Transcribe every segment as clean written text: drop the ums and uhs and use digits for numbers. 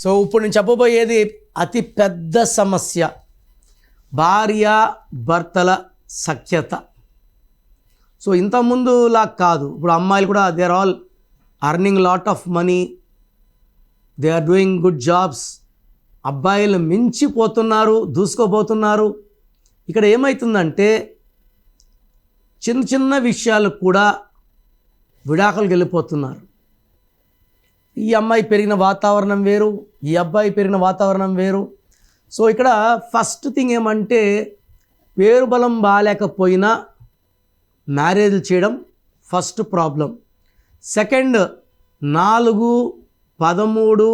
So ఇప్పుడు నేను చెప్పబోయేది అతి పెద్ద సమస్య, భార్య భర్తల సఖ్యత. సో ఇంతకుముందులా కాదు, ఇప్పుడు అమ్మాయిలు కూడా they are all earning lot of money, they are doing good jobs. అబ్బాయిలు మించిపోతున్నారు, దూసుకోబోతున్నారు. ఇక్కడ ఏమవుతుందంటే చిన్న చిన్న విషయాలు కూడా విడాకులకు వెళ్ళిపోతున్నారు. ఈ అమ్మాయి పెరిగిన వాతావరణం వేరు, ఈ అబ్బాయి పెరిగిన వాతావరణం వేరు. సో ఇక్కడ ఫస్ట్ థింగ్ ఏమంటే పేరు బలం బాగాలేకపోయినా మ్యారేజ్లు చేయడం ఫస్ట్ ప్రాబ్లం. సెకండ్, 4, 13,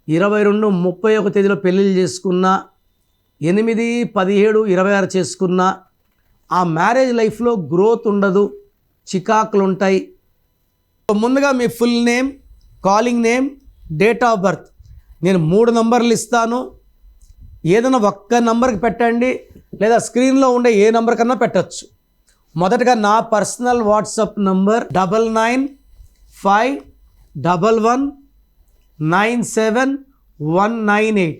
22, 31 తేదీలో పెళ్ళిళ్ళు చేసుకున్న, 8, 17, 26 చేసుకున్న ఆ మ్యారేజ్ లైఫ్లో గ్రోత్ ఉండదు, చికాకులు ఉంటాయి. ముందుగా మీ full name, calling name, date of birth. నేను 3 నంబర్లు ఇస్తాను, ఏదైనా ఒక్క నంబర్కి పెట్టండి, లేదా స్క్రీన్లో ఉండే ఏ నంబర్ కన్నా పెట్టచ్చు. మొదటగా నా personal WhatsApp number 9951197198,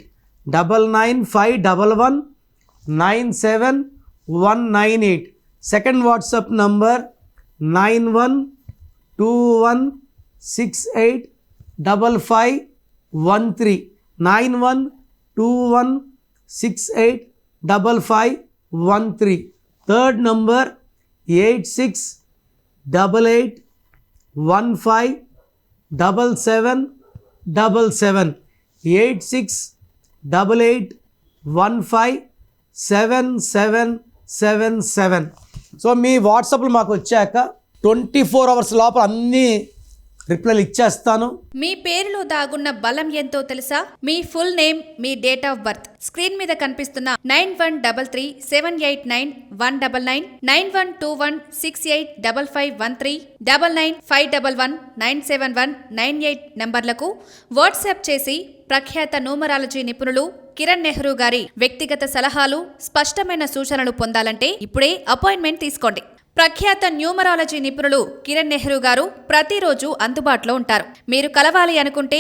9951197198. Second WhatsApp number 9121685513, 9121685513. Third number 8688157777, 8688157777. So మీ వాట్సాప్లో మాకు వచ్చాక 24 అవర్స్ లోపల అన్నీ రిప్లైలు ఇచ్చేస్తాను. మీ పేరులో దాగున్న బలం ఎంతో తెలుసా? మీ ఫుల్ నేమ్, మీ డేట్ ఆఫ్ బర్త్. స్క్రీన్ మీద కనిపిస్తున్న 9133789199, 9121685513, 9951197198 నంబర్లకు వాట్సాప్ చేసి ప్రఖ్యాత న్యూమరాలజీ నిపుణులు కిరణ్ నెహ్రూ గారి వ్యక్తిగత సలహాలు, స్పష్టమైన సూచనలు పొందాలంటే ఇప్పుడే అపాయింట్మెంట్ తీసుకోండి. ప్రఖ్యాత న్యూమరాలజీ నిపుణులు కిరణ్ నెహ్రూ గారు ప్రతిరోజు అందుబాటులో ఉంటారు. మీరు కలవాలి అనుకుంటే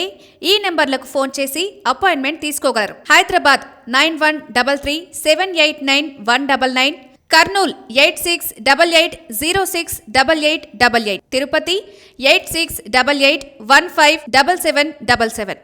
ఈ నెంబర్లకు ఫోన్ చేసి అపాయింట్మెంట్ తీసుకోగలరు. హైదరాబాద్ 9133789199, కర్నూల్ 8688068888, తిరుపతి 8688157777.